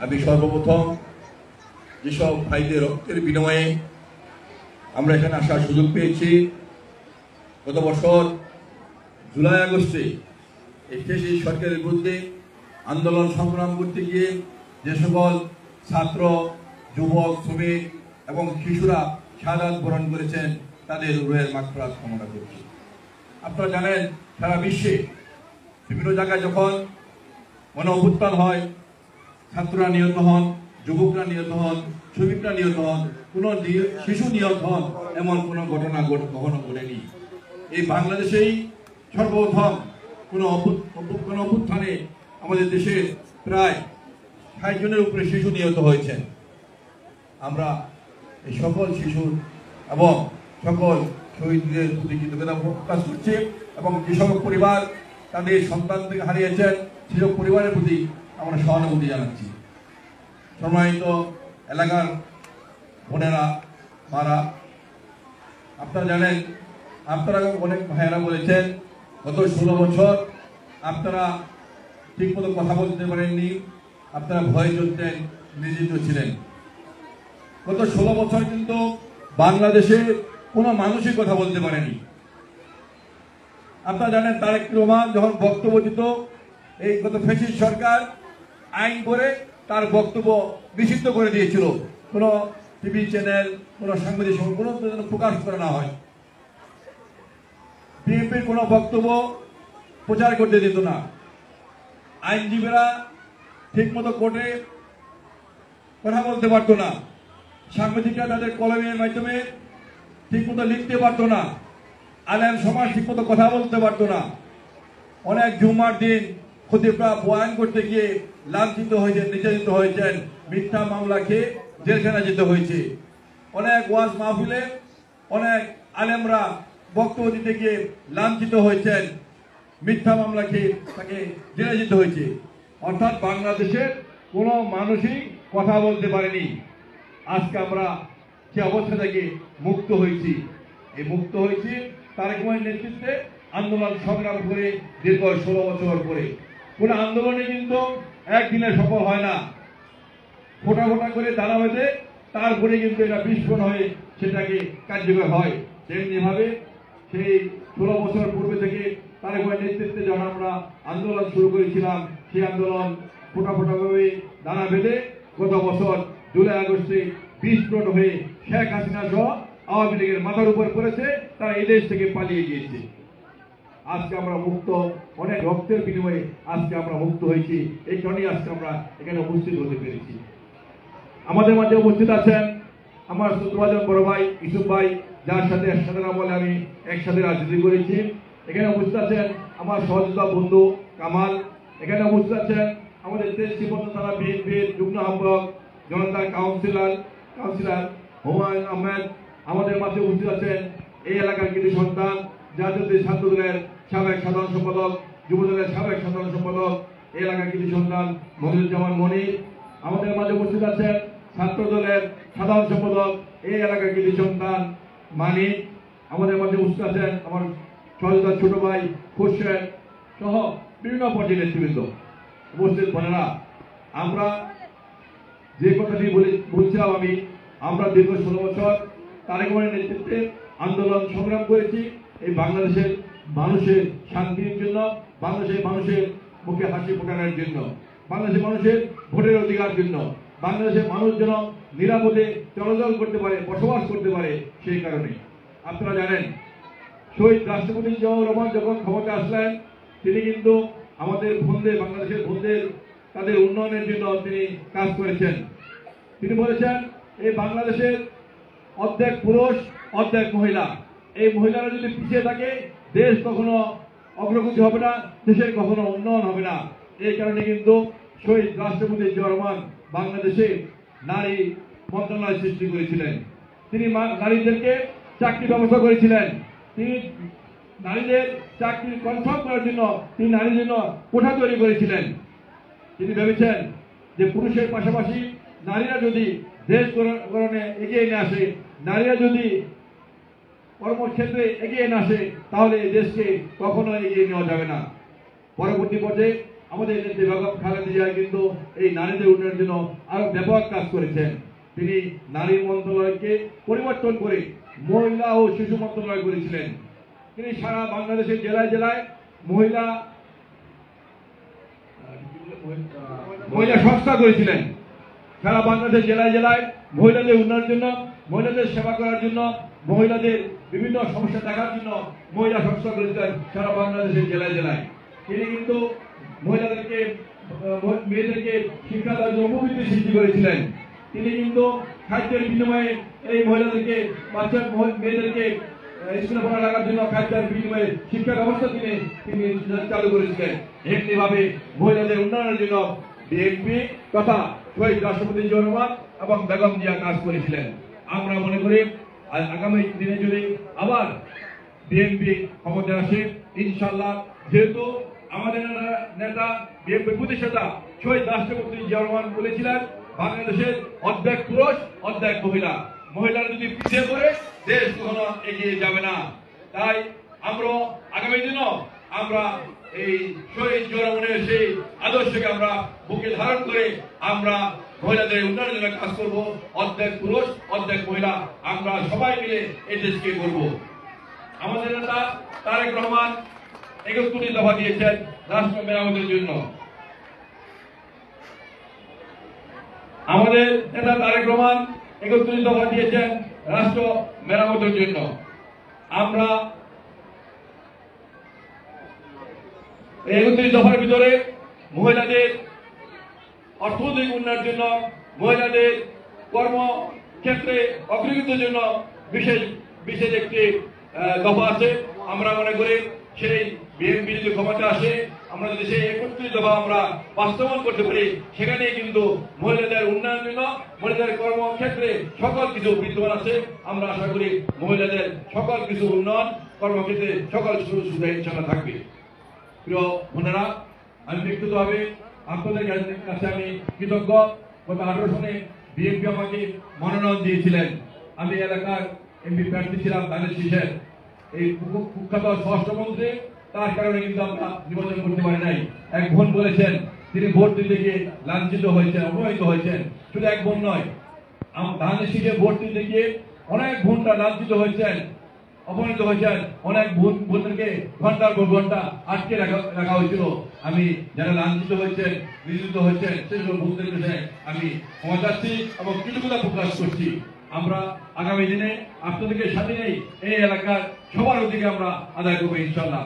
আমি সর্বপ্রথম যেসব ভাইদের রক্তের বিনিময়ে আমরা এখানে আসার সুযোগ পেয়েছি, গত বছর জুলাই আগস্টে এই সরকারের বিরুদ্ধে আন্দোলন সংগ্রাম করতে গিয়ে যে সকল ছাত্র, যুবক, শ্রমিক এবং শিশুরা শাহাদাত বরণ করেছেন, তাদের রুহের মাগফিরাত কামনা করছি। আপনারা জানেন, সারা বিশ্বে বিভিন্ন জায়গায় যখন গণ অভ্যুত্থান হয়, ছাত্ররা নিহত হন, যুবকরা নিহত হন, শ্রমিকরা নিহত হন, কোনো শিশু নিহত হন, এমন কোনো ঘটনা কখনো ঘটেনি। এই বাংলাদেশেই সর্বপ্রথম কোনো অভ্যুত্থানে আমাদের দেশে প্রায় ৬০ জনের উপরে শিশু নিহত হয়েছেন। আমরা এই সকল শিশু এবং সকল শহীদদের প্রতি কৃতজ্ঞতা প্রকাশ করছি এবং যে সকল পরিবার তাদের সন্তানকে হারিয়েছেন, সেসব পরিবারের প্রতি আমরা সহানুভূতি জানাচ্ছি। সম্মানিত এলাকার বোনেরা, মারা, আপনারা জানেন, আপনারা অনেক ভাইয়েরা বলেছেন গত 16 বছর আপনারা ঠিকমতো কথা বলতে পারেননি, আপনারা ভয়ে চলতেন, নিয়োজিত ছিলেন। গত 16 বছর কিন্তু বাংলাদেশে কোনো মানুষই কথা বলতে পারেনি। আপনারা জানেন, তারেক রহমান যখন বক্তব্য দিত, এই গত ফ্যাসিস্ট সরকার আইন করে তার বক্তব্য নিষিদ্ধ করে দিয়েছিল। কোনো টিভি চ্যানেল, কোনো সাংবাদিক কোনো প্রকাশ করা না হয়। বিএনপির কোনো বক্তব্য প্রচার করতে দিত না। আইনজীবীরা ঠিকমতো কোর্টে কথা বলতে পারতো না। সাংবাদিকরা তাদের কলমের মাধ্যমে ঠিকমতো লিখতে পারতো না। আলেম সমাজ ঠিকমতো কথা বলতে পারতো না। অনেক জুমার দিন খতিবরা বয়ান করতে গিয়ে লাঞ্ছিত হয়েছেন, নির্যাতিত হয়েছেন, মিথ্যা মামলা খেয়ে জেলখানা যেতে হয়েছে। অনেক ওয়াজ মাহফিলে অনেক আলেমরা বক্তব্য দিতে গিয়ে লাঞ্ছিত হয়েছেন, মিথ্যা মামলা খেয়ে তাকে জেলে যেতে হয়েছে। অর্থাৎ বাংলাদেশের কোনো মানুষই কথা বলতে পারেনি। আজকে আমরা সে অবস্থা থেকে মুক্ত হয়েছি। এই মুক্ত হয়েছি তারেক রহমানের নেতৃত্বে আন্দোলন সংগ্রাম করে দীর্ঘ 16 বছর পরে। কোনো আন্দোলনে কিন্তু একদিনে সফল হয় না। ফোটা ফোটা করে দানা বেঁধে তারপরে কিন্তু এটা বিস্ফোরণ হয়ে সেটাকে কার্যকর হয়। তেমনি ভাবে সেই 16 বছর পূর্বে থেকে তারেক রহমানের নেতৃত্বে যখন আমরা আন্দোলন শুরু করেছিলাম, সেই আন্দোলন ফোটা ফোটা ভাবে দানা বেঁধে গত বছর জুলাই আগস্টে বিস্ফোরণ হয়ে শেখ হাসিনা সহ আওয়ামী লীগের মাথার উপর পড়েছে, তারা এই দেশ থেকে পালিয়ে গিয়েছে। আজকে আমরা মুক্ত, অনেক রক্তের বিনিময়ে আজকে আমরা মুক্ত হয়েছি। এই কারণেই আজকে আমরা এখানে উপস্থিত হতে পেরেছি। আমাদের মাঝে উপস্থিত আছেন আমার শ্রদ্ধাভাজন বড় ভাই ইউসুফ ভাই, যার সাথে একসাথে না বলে আমি একসাথে রাজনীতি করেছি। এখানে উপস্থিত আছেন আমার সহযোগিতা বন্ধু কামাল। এখানে উপস্থিত আছেন আমাদের শ্রীপত্র থানা বিএনপির যুগ্ম আহ্বায়ক জনতার কাউন্সিলর হুমায়ুন আহমেদ। আমাদের মাঝে উপস্থিত আছেন এই এলাকার কৃতি সন্তান, জাতীয় ছাত্র দলের সাবেক সাধারণ সম্পাদক, যুব দলের সাবেক সাধারণ সম্পাদক, এই এলাকার কৃতি সন্তান মনিরুজ্জামান মনির। আমাদের মাঝে উপস্থিত আছেন ছাত্র দলের সাধারণ সম্পাদক, এই এলাকার কৃতি সন্তান মানিক। আমাদের মাঝে উপস্থিত আছেন আমার সহযোগিতার ছোট ভাই খুরশেদ সহ বিভিন্ন পর্যায়ের নেতৃবৃন্দ। উপস্থিত বোনেরা, আমরা যে কথাটি বলছিলাম আমরা দীর্ঘ 16 বছর তারেক রহমানের নেতৃত্বে আন্দোলন সংগ্রাম করেছি এই বাংলাদেশের মানুষের শান্তির জন্য, বাংলাদেশের মানুষের মুখে হাসি ফোটানোর জন্য, বাংলাদেশের মানুষের ভোটের অধিকার জন্য, বাংলাদেশের মানুষ যেন নিরাপদে চলাচল করতে পারে, বসবাস করতে পারে। সেই কারণে আপনারা জানেন, শহীদ রাষ্ট্রপতি জিয়াউর রহমান যখন ক্ষমতা আসলেন, তিনি কিন্তু আমাদের বোনদের, বাংলাদেশের বোনদের তাদের উন্নয়নের জন্য তিনি কাজ করেছেন। তিনি বলেছেন, এই বাংলাদেশের অর্ধেক পুরুষ অর্ধেক মহিলা, এই মহিলারা যদি পিছিয়ে থাকে দেশ কখনো অগ্রগতি হবে না, দেশের কখনো উন্নয়ন হবে না। এই কারণে কিন্তু শহীদ রাষ্ট্রপতি জিয়াউর রহমান বাংলাদেশে নারী মন্ত্রণালয় সৃষ্টি করেছিলেন। তিনি নারীদেরকে চাকরি ব্যবস্থা করেছিলেন। তিনি নারীদের চাকরি কনফার্ম করার জন্য তিনি নারীর জন্য কোঠা তৈরি করেছিলেন। তিনি ভেবেছেন যে পুরুষের পাশাপাশি নারীরা যদি দেশ গঠনে এগিয়ে নিয়ে আসে, নারীরা যদি কর্মক্ষেত্রে এগিয়ে না আসে, তাহলে এই দেশকে কখনো এগিয়ে নেওয়া যাবে না। পরবর্তী পর্যায়ে আমাদের নেত্রী বেগম খালেদা জিয়া কিন্তু এই নারীদের উন্নয়নের জন্য আরো ব্যাপক কাজ করেছেন। তিনি নারী মন্ত্রণালয়কে পরিবর্তন করে মহিলা ও শিশু মন্ত্রণালয় করেছিলেন। তিনি সারা বাংলাদেশের জেলায় জেলায় মহিলা সংস্থা করেছিলেন। সারা বাংলাদেশের জেলায় জেলায় মহিলাদের উন্নয়নের জন্য, মহিলাদের সেবা করার জন্য, মহিলাদের বিভিন্ন সমস্যা দেখার জন্য মহিলা সংস্থা করেছিলেন সারা বাংলাদেশের জেলায় জেলায়। তিনি কিন্তু মহিলাদেরকে, মেয়েদেরকে শিক্ষা দেওয়ার জন্য উপবৃত্তি সৃষ্টি করেছিলেন। তিনি কিন্তু খাদ্যের বিনিময়ে এই মহিলাদেরকে, বাচ্চা মেয়েদেরকে স্কুলে পড়া লাগার জন্য খাদ্যের বিনিময়ে শিক্ষা ব্যবস্থা তিনি চালু করেছিলেন। এমনি ভাবে মহিলাদের উন্নয়নের জন্য বিএনপি তথা শহীদ রাষ্ট্রপতি জিয়াউর রহমান এবং বেগম জিয়া কাজ করেছিলেন। আমরা মনে করি আগামী দিনে যদি আবার বিএনপি ক্ষমতায় আসে, ইনশাল্লাহ, যেহেতু আমাদের নেতা বিএনপি প্রতিষ্ঠাতা শহীদ রাষ্ট্রপতি জিয়াউর রহমান বলেছিলেন, বাংলাদেশের অর্ধেক পুরুষ অর্ধেক মহিলা, মহিলারা যদি পিছিয়ে পড়ে দেশ কখনো এগিয়ে যাবে না। তাই আমরা আগামী দিনও আমরা এই শহীদ জিয়াউর রহমানের সেই আদর্শকে আমরা বুকে ধারণ করে আমরা মহিলাদের উন্নয়নের জন্য কাজ করব। অর্ধেক পুরুষ অর্ধেক মহিলা আমরা সবাই মিলে এই দেশকে করব। আমাদের নেতা তারেক রহমান 31 দফা দিয়েছেন রাষ্ট্র মেরামতের জন্য। আমাদের নেতা তারেক রহমান 31 দফা দিয়েছেন রাষ্ট্র মেরামতের জন্য। আমরা 31 দফার ভিতরে মহিলাদের অর্থনৈতিক উন্নয়নের জন্য, মহিলাদের কর্মক্ষেত্রে অগ্রগতির জন্য বিশেষ একটি দফা আছে। আমরা মনে করি সেই বিএনপি যদি ক্ষমতা আসে, আমরা যদি সেই 31 দফা আমরা বাস্তবায়ন করতে পারি, সেখানে কিন্তু মহিলাদের উন্নয়নের জন্য, মহিলাদের কর্মক্ষেত্রে সকল কিছু বিদ্যমান আছে। আমরা আশা করি মহিলাদের সকল কিছু উন্নয়ন, কর্মক্ষেত্রে সকল সুবিধা ইনশাআল্লাহ থাকবে। প্রিয় বোনেরা, আমি ব্যক্তিগতভাবে আপনাদের কাছে আমি কৃতজ্ঞ। গত 18 সনে বিএনপি আমাকে মনোনয়ন দিয়েছিলেন। আমি এলাকার এমপি প্রার্থী ছিলাম ধানের শীষের। এই কুখ্যাত স্বরাষ্ট্রমন্ত্রী, তার কারণে কিন্তু আমরা নির্বাচন করতে পারি নাই। এক বোন বলেছেন তিনি ভোট দিতে গিয়ে লাঞ্ছিত হয়েছেন, অপমানিত হয়েছেন। শুধু এক বোন নয়, ধানের শীষে ভোট দিতে গিয়ে অনেক বোনরা লাঞ্ছিত হয়েছেন, অপমানিত হয়েছেন। অনেক বোনদেরকে ঘন্টার পর ঘন্টা আটকে রাখা হয়েছিল। আমি যারা লাঞ্ছিত হয়েছেন, নির্যাতিত হয়েছেন, সেসব বোনদের কাছে আমি ক্ষমা চাচ্ছি এবং কৃতজ্ঞতা প্রকাশ করছি। আমরা আগামী দিনে আপনাদেরকে সাথে নেই, এই এলাকার সবার অধিকার আমরা আদায় করবো ইনশাল্লাহ।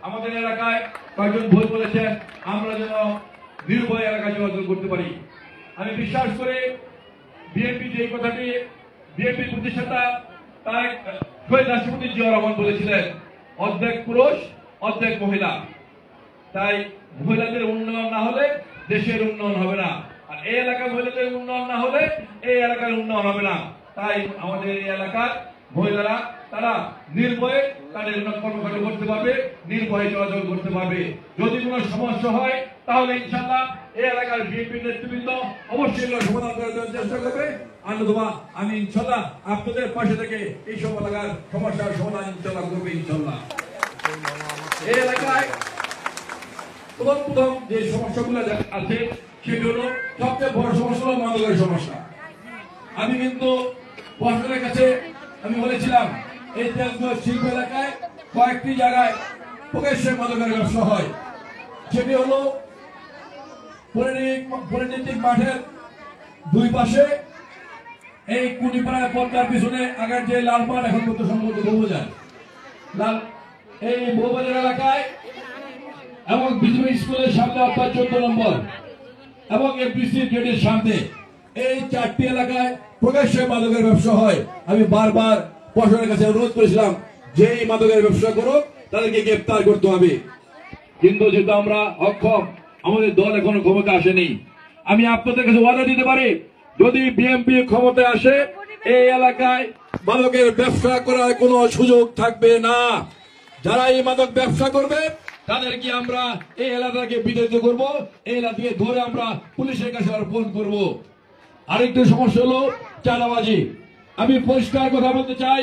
আমাদের এলাকায় কয়েকজন ভুল বলেছেন, আমরা যেন নির্ভয় এলাকায় যোগাযোগ করতে পারি। আমি বিশ্বাস করে বিএনপি যে কথাটি বিএনপি প্রতিষ্ঠাতা তারেক শহীদ রাষ্ট্রপতি জিয়াউর রহমান বলেছিলেন, অর্ধেক পুরুষ অর্ধেক মহিলা। তাই মহিলাদের উন্নয়ন না হলে দেশের উন্নয়ন হবে না, আর এই এলাকার মহিলাদের উন্নয়ন না হলে এই এলাকার উন্নয়ন হবে না। তাই আমাদের এই এলাকার মহিলারা তারা নির্ভয়ে তাদের কর্মকাণ্ড করতে পারবে, নির্ভয়ে চলাচল করতে পারবে। যদি কোনো সমস্যা হয় তাহলে ইনশাআল্লাহ এই এলাকার বিএনপি নেতৃবৃন্দ অবশ্যই সমাধান করার জন্য চেষ্টা করবে। আনন্দমা আমি ইনশাআল্লাহ আপনাদের পাশে থেকে এই সব এলাকার সমস্যার সমাধান ইনশাআল্লাহ করবে ইনশাআল্লাহ। এই এলাকায় প্রথম যে সমস্যাগুলো আছে সেটি হলো, সবচেয়ে বড় সমস্যা হলো মাদকের সমস্যা। আমি কিন্তু প্রশাসনের কাছে আমি বলেছিলাম, এই শিল্প এলাকায় কয়েকটি জায়গায় প্রকাশ্যে মাদকের ব্যবসা হয়। সেটি হলো পরিণতিক মাঠের দুই পাশে, এই কুড়িপাড়ায় পদ্মার পিছনে আগের যে লাল মাঠ, এখন পর্যন্ত সম্ভবত বউবাজার, এই বউবাজার এলাকায় এবং বিজেপি স্কুলের সামনে অর্থাৎ 14 নম্বর এবং এফডিসি গেটের সামনে, এই 4টি এলাকায় প্রকাশ্যে মাদকের ব্যবসা হয়। আমি বারবার প্রশাসনের কাছে অনুরোধ করেছিলাম যে এই মাদকের ব্যবসা করো, তাদেরকে গ্রেফতার করতে হবে। কিন্তু যেহেতু আমরা অক্ষম, আমাদের দল এখনো ক্ষমতা আসেনি। আমি আপনাদের কাছে ওয়াদা দিতে পারি, যদি বিএনপি ক্ষমতায় আসে, এই এলাকায় মাদকের ব্যবসা করার কোনো সুযোগ থাকবে না। যারা এই মাদক ব্যবসা করবে তাদেরকে আমরা এই এলাকাকে বিতাড়িত করব, এই এলাকাকে ধরে আমরা পুলিশের কাছে অর্পণ করব। আরেকটি সমস্যা হলো চাঁদাবাজি। আমি পরিষ্কার কথা বলতে চাই,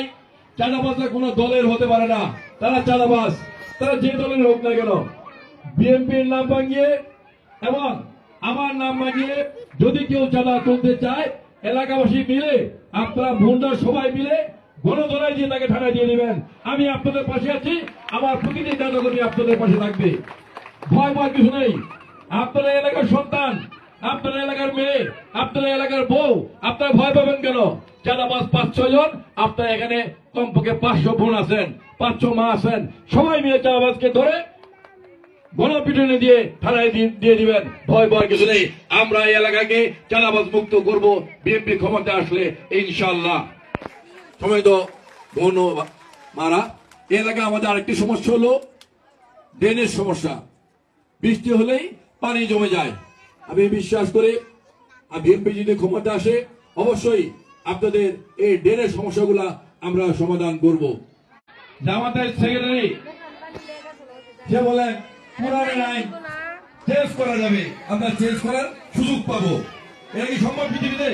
চাঁদাবাজরা কোনো দলের হতে পারে না, তারা চাঁদাবাজ, তারা যে দলের হোক না কেন। বিএনপির নাম ভাঙিয়ে এবং আমার নাম ভাঙিয়ে যদি কেউ চাঁদা তুলতে চায়, এলাকাবাসী মিলে আপনারা ভোটার সবাই মিলে গণধরায় দিয়ে তাকে থানায় দিয়ে দিবেন। আমি আপনাদের পাশে আছি, আমার প্রতিটি নেতাকর্মী আপনাদের পাশে থাকবে। ভয় ভয় কিছু নেই। আপনারা এলাকার সন্তান, আপনারা এলাকার মেয়ে, আপনারা এলাকার বউ, আপনারা ভয় পাবেন কেন? চাঁদাবাজ 5-6 জন, আপনারা এখানে কমপক্ষে 500 বোন আছেন, 500 মা আছেন, সবাই মিলে চাঁদাবাজকে ধরে গণপিটুনি দিয়ে থানায় দিয়ে দিবেন। ভয় ভয় কিছু নেই। আমরা এই এলাকাকে চাঁদাবাজ মুক্ত করব বিএনপি ক্ষমতা আসলে ইনশাআল্লাহ। সময় তো বোন মারা, এই এলাকায় আমাদের আরেকটি সমস্যা হলো ড্রেনের সমস্যা। বৃষ্টি হলেই পানি জমে যায়। আমি বিশ্বাস করি বিএনপি যদি ক্ষমতা আসে অবশ্যই আপনাদের এই ড্রেনের সমস্যাগুলা আমরা সমাধান করব। জামাতের সেক্রেটারি সে বলেন কোরআনের আইন চেঞ্জ করা যাবে, আমরা চেঞ্জ করার সুযোগ পাবো। এটা কি সম্ভব পৃথিবীতে?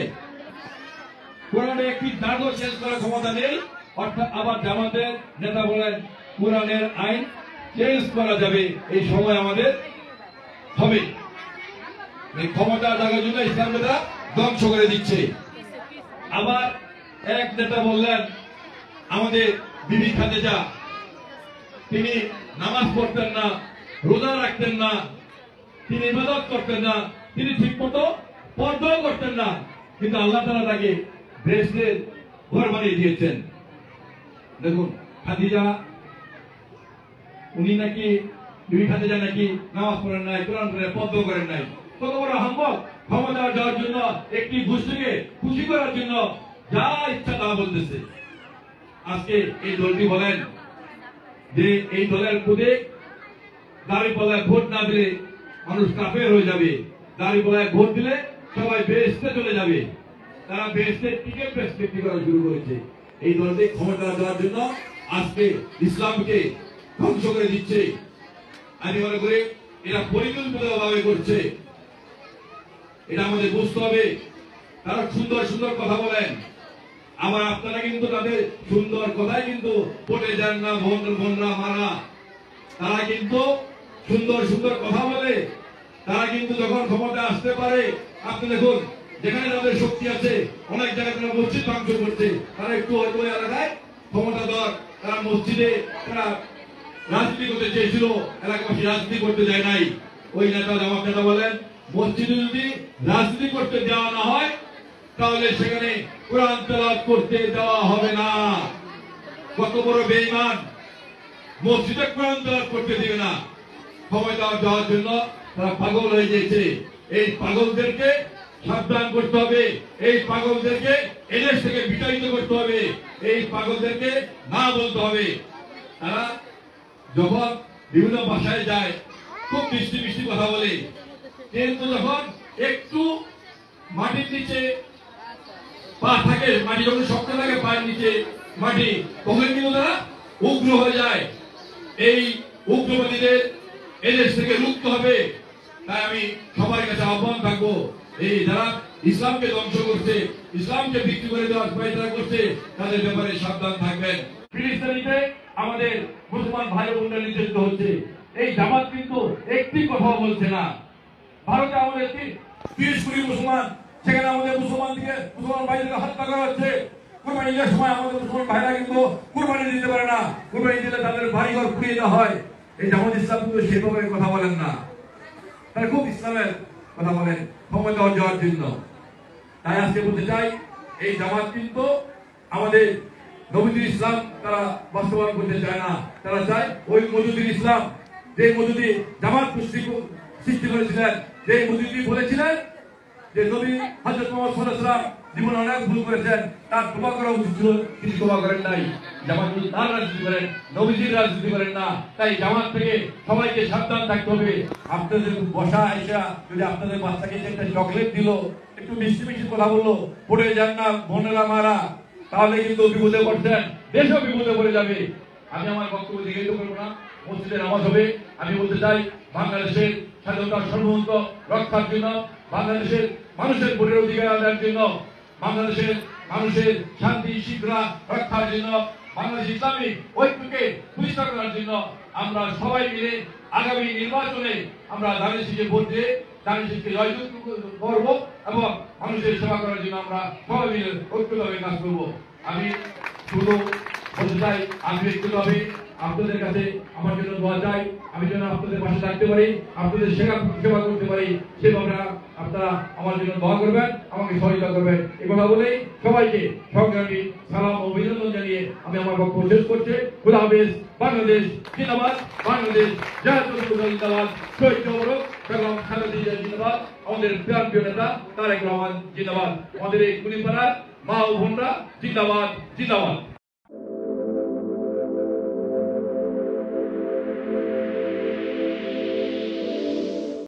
কোরআনে একটি দাগও চেঞ্জ করার ক্ষমতা নেই। অর্থাৎ আবার জামাতের নেতা বলেন কোরআনের আইন চেঞ্জ করা যাবে, এই সময় আমাদের হবে। এই ক্ষমতা জাগার জন্য ইসলামীরা ধ্বংস করে দিচ্ছে। আবার এক নেতা বললেন আমাদের বিবি খাদিজা, তিনি নামাজ পড়তেন না, রোজা রাখতেন না, তিনি ইবাদত করতেন না, তিনি ঠিক মতো পর্দাও করতেন না, কিন্তু আল্লাহ তাআলা তাকে বেহেশতের ঘর বানিয়ে দিয়েছেন। দেখুন খাদিজা, উনি নাকি বিবি খাদিজা নাকি নামাজ পড়েন নাই, কোরআন পড়েন, পর্দাও করেন নাই। কত বড় হাম্বক! ক্ষমতা যাওয়ার জন্য, একটি গোষ্ঠীকে খুশি করার জন্য যা ইচ্ছা তা বলতেছে। আজকে এই দলটি বলেন যে এই দলের প্রতীক দাঁড়িপাল্লায় ভোট না দিলে মানুষ কাফের হয়ে যাবে, দাঁড়িপাল্লায় ভোট দিলে সবাই বেহেশতে চলে যাবে। তারা বেহেশতের টিকিট বিক্রি করা শুরু করেছে। এই দলটি ক্ষমতা দেওয়ার জন্য আজকে ইসলামকে ধ্বংস করে দিচ্ছে। আমি মনে করি এরা পরিকল্পিতভাবে করছে। এটা আমাদের বুঝতে হবে। তারা সুন্দর সুন্দর কথা বলেন, আবার আপনারা কিন্তু তাদের সুন্দর কথাই কিন্তু পটে যান না। বোনরা মারা, তারা কিন্তু সুন্দর সুন্দর কথা বলে, তারা কিন্তু যখন ক্ষমতা আসতে পারে, আপনি দেখুন যেখানে তাদের শক্তি আছে অনেক জায়গায় তারা মসজিদ ধ্বংস করছে। তারা একটু হয়তো এলাকায় ক্ষমতা দর, তারা মসজিদে তারা রাজনীতি করতে চেয়েছিল, এলাকাবাসী রাজনীতি করতে যায় নাই। ওই নেতা জামাত নেতা বলেন মসজিদে যদি রাজনীতি করতে দেওয়া না হয় তাহলে সেখানে কোরআন তেলাওয়াত করতে দেওয়া হবে না। কত বড় বেঈমান! মসজিদে কোরআন তেলাওয়াত করতে দিবে না। ক্ষমতা দেওয়ার জন্য তারা পাগল হয়ে গেছে। এই পাগলদেরকে সাবধান করতে হবে, এই পাগলদেরকে এদেশ থেকে বিতাড়িত করতে হবে, এই পাগলদেরকে না বলতে হবে। তারা যখন বিভিন্ন ভাষায় যায় খুব মিষ্টি মিষ্টি কথা বলে, কিন্তু যখন একটু মাটির নিচে পা থাকে, মাটি যখন শক্ত থাকে পায়ের নিচে মাটি, তখন কিন্তু তারা উগ্র হয়ে যায়। এই উগ্রবাদীদের এদেশ থেকে রুখতে হবে। তাই আমি সবার কাছে আহ্বান থাকবো, এই যারা ইসলামকে ধ্বংস করছে, ইসলামকে বিক্রি করে দেওয়ার প্রয়াস করছে, তাদের ব্যাপারে সাবধান থাকবেন। ফিলিস্তিনিতে আমাদের মুসলমান ভাই বোনরা নির্যাতিত হচ্ছে। এই জামাত কিন্তু একটি কথাও বলছে না। ভারতে আমাদের 30 কোটি মুসলমান, সেখানে আমাদের মুসলমান ভাইদেরকে হত্যা করা হচ্ছে। কুরবানি ঈদের সময় আমাদের মুসলমান ভাইরা কিন্তু কুরবানি দিতে পারে না, কুরবানি দিলে তাদের বাড়িঘর পুড়িয়ে দেওয়া হয়। এই জামাত ইসলাম কিন্তু সেভাবে কথা বলেন না, তারা খুব ইসলামের কথা বলেন ক্ষমতা দেওয়ার জন্য। তাই আজকে বলতে চাই এই জামাত কিন্তু আমাদের নবীর ইসলাম তারা বাস্তবায়ন করতে চায় না। তারা চায় ওই মজুদির ইসলাম, যে মজুদি জামাত সৃষ্টি করেছিলেন, যে মজুদি বলেছিলেন যে নবী হযরত মুহাম্মদ সাল্লাল্লাহু আলাইহি ওয়াসাল্লাম জীবনে অনেক ভুল করেছেন, তার তওবা করা উচিত ছিল, তিনি তওবা করেন নাই। জামাত তার রাজনীতি করেন, নবীজির রাজনীতি করেন না। তাই জামাত থেকে সবাইকে সাবধান থাকতে হবে। আপনাদের বসা আইসা যদি আপনাদের বাচ্চাকে একটা চকলেট দিল, একটু মিষ্টি মিষ্টি কথা বললো, পড়ে যান না বোনেরা মারা, তাহলে কিন্তু বিপদে পড়ছেন, দেশও বিপদে পড়ে যাবে। আমি আমার বক্তব্য দীর্ঘায়িত করবো না, মসজিদে নামাজ হবে। আমি বলতে চাই বাংলাদেশের স্বাধীনতার সার্বভৌমত্ব রক্ষার জন্য, বাংলাদেশের মানুষের ভোটের অধিকার আদায়ের জন্য, বাংলাদেশের মানুষের শান্তি শৃঙ্খলা রক্ষার জন্য, বাংলাদেশ ইসলামী ঐক্যকে প্রতিষ্ঠা করার জন্য আমরা সবাই মিলে আগামী নির্বাচনে আমরা ধানের শীষে ভোট দিয়ে ধানের শীষকে জয়যুক্ত করব এবং মানুষের সেবা করার জন্য আমরা সবাই মিলে ঐক্যভাবে কাজ করব। আমি শুধু বলতে চাই, আমি ব্যক্তিগতভাবে আপনাদের কাছে আমার জন্য দোয়া চাই, আমি যেন আপনাদের পাশে থাকতে পারি, আপনাদের সেবা করতে পারি, সেভাবে আপনারা আমার জন্য দোয়া করবেন, আমাকে সহযোগিতা করবেন। এই কথা বলেই সবাইকে সংগ্রামী সালাম ও অভিনন্দন জানিয়ে আমি আমার বক্তব্য শেষ করছি। খুদা হাফেজ। বাংলাদেশ জিন্দাবাদ, বাংলাদেশ জাতীয়তাবাদী দল জিন্দাবাদ, শহীদ জবরক বেগম খালেদা জিয়া জিন্দাবাদ, আমাদের প্রিয় নেতা তারেক রহমান জিন্দাবাদ, আমাদের এই কুলিপাড়ার মা ও বোনরা জিন্দাবাদ জিন্দাবাদ।